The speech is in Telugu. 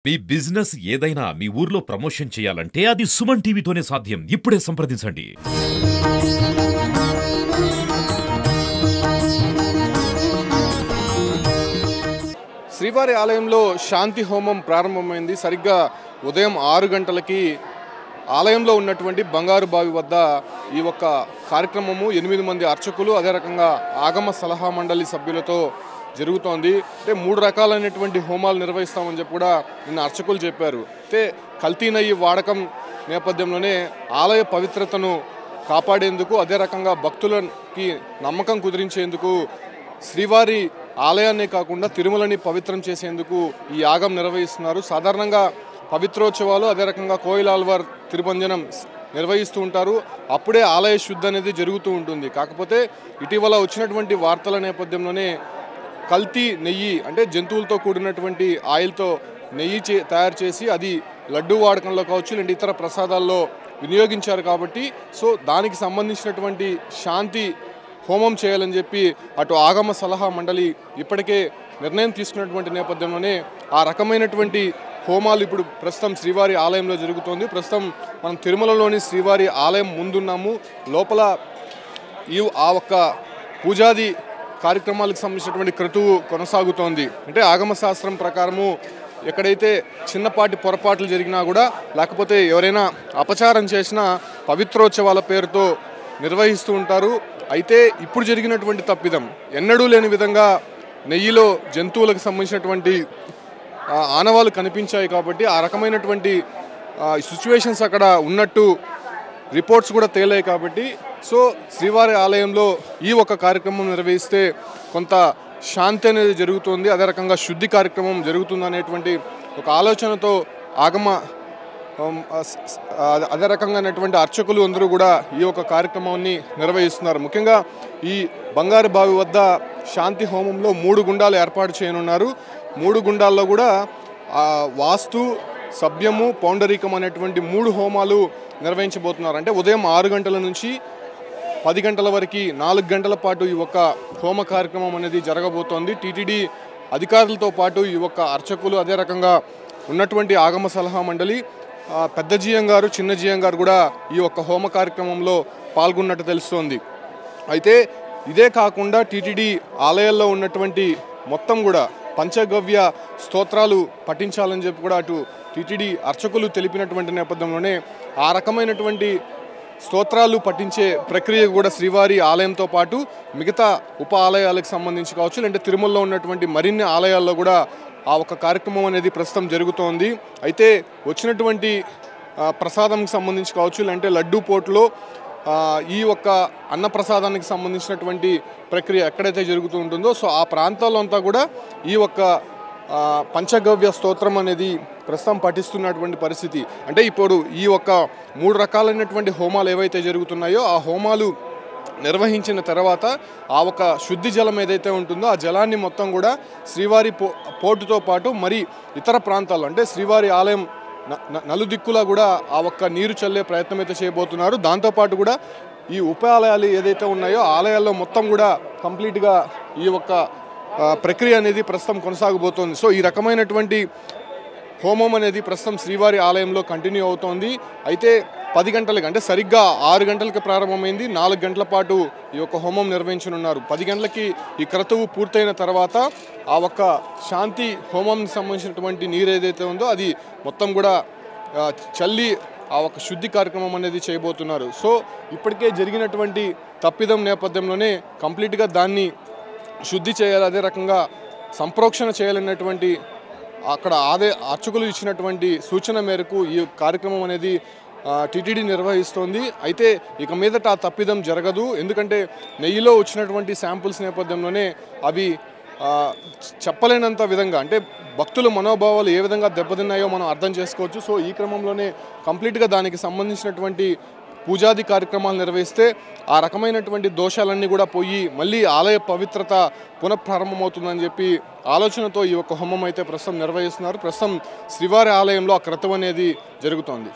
మీ బిజినెస్ ఏదైనా మీ ఊర్లో ప్రమోషన్ చేయాలంటే అది సుమన్ టీవీతోనే సాధ్యం. ఇప్పుడే సంప్రదించండి. శ్రీవారి ఆలయంలో శాంతి హోమం ప్రారంభమైంది. సరిగ్గా ఉదయం 6 గంటలకి ఆలయంలో ఉన్నటువంటి బంగారు బావి వద్ద ఈ ఒక్క కార్యక్రమము 8 మంది అర్చకులు అదే రకంగా ఆగమ సలహా మండలి సభ్యులతో జరుగుతోంది. అంటే 3 రకాలైనటువంటి హోమాలు నిర్వహిస్తామని చెప్పి కూడా నిన్న అర్చకులు చెప్పారు. అయితే కల్తీ నెయ్యి వాడకం నేపథ్యంలోనే ఆలయ పవిత్రతను కాపాడేందుకు అదే రకంగా భక్తులకి నమ్మకం కుదిరించేందుకు శ్రీవారి ఆలయాన్నే కాకుండా తిరుమలని పవిత్రం చేసేందుకు ఈ యాగం నిర్వహిస్తున్నారు. సాధారణంగా పవిత్రోత్సవాలు అదే రకంగా కోయిలాల్వార్ తిరుమంజనం నిర్వహిస్తూ ఉంటారు. అప్పుడే ఆలయ శుద్ధి అనేది జరుగుతూ ఉంటుంది. కాకపోతే ఇటీవల వచ్చినటువంటి వార్తల నేపథ్యంలోనే కల్తీ నెయ్యి అంటే జంతువులతో కూడినటువంటి ఆయిల్తో నెయ్యి తయారు చేసి అది లడ్డు వాడకంలో కావచ్చు లేదంటే ఇతర ప్రసాదాల్లో వినియోగించారు. కాబట్టి దానికి సంబంధించినటువంటి శాంతి హోమం చేయాలని చెప్పి అటు ఆగమ సలహా మండలి ఇప్పటికే నిర్ణయం తీసుకున్నటువంటి నేపథ్యంలోనే ఆ రకమైనటువంటి హోమాలు ఇప్పుడు ప్రస్తుతం శ్రీవారి ఆలయంలో జరుగుతోంది. ప్రస్తుతం మనం తిరుమలలోని శ్రీవారి ఆలయం ముందున్నాము. లోపల ఆ ఒక్క పూజాది కార్యక్రమాలకు సంబంధించినటువంటి క్రతువు కొనసాగుతోంది. అంటే ఆగమ శాస్త్రం ప్రకారము ఎక్కడైతే చిన్నపాటి పొరపాట్లు జరిగినా కూడా లేకపోతే ఎవరైనా అపచారం చేసినా పవిత్రోత్సవాల పేరుతో నిర్వహిస్తూ ఉంటారు. అయితే ఇప్పుడు జరిగినటువంటి తప్పిదం ఎన్నడూ లేని విధంగా నెయ్యిలో జంతువులకు సంబంధించినటువంటి ఆనవాళ్ళు కనిపించాయి. కాబట్టి ఆ రకమైనటువంటి సిచ్యువేషన్స్ అక్కడ ఉన్నట్టు రిపోర్ట్స్ కూడా తేలాయి. కాబట్టి శ్రీవారి ఆలయంలో ఈ ఒక కార్యక్రమం నిర్వహిస్తే కొంత శాంతి అనేది జరుగుతుంది, అదే రకంగా శుద్ధి కార్యక్రమం జరుగుతుంది అనేటువంటి ఒక ఆలోచనతో ఆగమ అదే రకంగానటువంటి అర్చకులు అందరూ కూడా ఈ ఒక కార్యక్రమాన్ని నిర్వహిస్తున్నారు. ముఖ్యంగా ఈ బంగారు బావి వద్ద శాంతి హోమంలో 3 గుండాలు ఏర్పాటు చేయనున్నారు. 3 గుండాల్లో కూడా వాస్తు, సభ్యము, పౌండరీకం అనేటువంటి 3 హోమాలు నిర్వహించబోతున్నారు. అంటే ఉదయం 6 గంటల నుంచి 10 గంటల వరకు 4 గంటల పాటు ఈ ఒక్క హోమ కార్యక్రమం అనేది జరగబోతోంది. టీటీడీ అధికారులతో పాటు ఈ ఒక్క అర్చకులు అదే రకంగా ఉన్నటువంటి ఆగమ సలహా మండలి పెద్ద జీఎం గారు, చిన్న జీఎం గారు కూడా ఈ ఒక్క హోమ కార్యక్రమంలో పాల్గొన్నట్టు తెలుస్తోంది. అయితే ఇదే కాకుండా టీటీడీ ఆలయాల్లో ఉన్నటువంటి మొత్తం కూడా పంచగవ్య స్తోత్రాలు పఠించాలని చెప్పి కూడా అటు టీటీడీ అర్చకులు తెలిపినటువంటి నేపథ్యంలోనే ఆ రకమైనటువంటి స్తోత్రాలు పఠించే ప్రక్రియ కూడా శ్రీవారి ఆలయంతో పాటు మిగతా ఉప ఆలయాలకు సంబంధించి కావచ్చు లేదంటే తిరుమలలో ఉన్నటువంటి మరిన్ని ఆలయాల్లో కూడా ఆ ఒక కార్యక్రమం అనేది ప్రస్తుతం జరుగుతోంది. అయితే వచ్చినటువంటి ప్రసాదంకి సంబంధించి కావచ్చు లేదంటే లడ్డూ పోట్లో ఈ ఒక్క అన్నప్రసాదానికి సంబంధించినటువంటి ప్రక్రియ ఎక్కడైతే జరుగుతూ ఉంటుందో ఆ ప్రాంతాల్లో అంతా కూడా ఈ ఒక్క పంచగవ్య స్తోత్రం అనేది ప్రస్తుతం పఠిస్తున్నటువంటి పరిస్థితి. అంటే ఇప్పుడు ఈ ఒక్క 3 రకాలైనటువంటి హోమాలు ఏవైతే జరుగుతున్నాయో ఆ హోమాలు నిర్వహించిన తర్వాత ఆ ఒక శుద్ధి జలం ఏదైతే ఉంటుందో ఆ జలాన్ని మొత్తం కూడా శ్రీవారి పోర్టుతో పాటు మరి ఇతర ప్రాంతాల్లో అంటే శ్రీవారి ఆలయం నలుదిక్కులా కూడా ఆ ఒక్క నీరు చల్లే ప్రయత్నం అయితే చేయబోతున్నారు. దాంతోపాటు కూడా ఈ ఉప ఆలయాలు ఏదైతే ఉన్నాయో ఆలయాల్లో మొత్తం కూడా కంప్లీట్గా ఈ ఒక్క ప్రక్రియ అనేది ప్రస్తుతం కొనసాగబోతోంది. ఈ రకమైనటువంటి హోమం అనేది ప్రస్తుతం శ్రీవారి ఆలయంలో కంటిన్యూ అవుతోంది. అయితే 10 గంటలకి అంటే సరిగ్గా 6 గంటలకి ప్రారంభమైంది. 4 గంటల పాటు ఈ యొక్క హోమం నిర్వహించనున్నారు. 10 గంటలకి ఈ క్రతువు పూర్తయిన తర్వాత ఆ ఒక్క శాంతి హోమంకి సంబంధించినటువంటి నీరు ఏదైతే ఉందో అది మొత్తం కూడా చల్లి ఆ ఒక శుద్ధి కార్యక్రమం అనేది చేయబోతున్నారు. ఇప్పటికే జరిగినటువంటి తప్పిదం నేపథ్యంలోనే కంప్లీట్గా దాన్ని శుద్ధి చేయాలి, అదే రకంగా సంప్రోక్షణ చేయాలన్నటువంటి అక్కడ అర్చకులు ఇచ్చినటువంటి సూచన మేరకు ఈ కార్యక్రమం అనేది టీటీడీ నిర్వహిస్తోంది. అయితే ఇక మీదట ఆ తప్పిదం జరగదు. ఎందుకంటే నెయ్యిలో వచ్చినటువంటి శాంపుల్స్ నేపథ్యంలోనే అవి చెప్పలేనంత విధంగా అంటే భక్తుల మనోభావాలు ఏ విధంగా దెబ్బతిన్నాయో మనం అర్థం చేసుకోవచ్చు. ఈ క్రమంలోనే కంప్లీట్గా దానికి సంబంధించినటువంటి పూజాది కార్యక్రమాలు నిర్వహిస్తే ఆ రకమైనటువంటి దోషాలన్నీ కూడా పోయి మళ్ళీ ఆలయ పవిత్రత పునఃప్రారంభమవుతుందని చెప్పి ఆలోచనతో ఈ యొక్క హోమం అయితే ప్రస్తుతం నిర్వహిస్తున్నారు. ప్రస్తుతం శ్రీవారి ఆలయంలో ఆ క్రతువు అనేది జరుగుతోంది.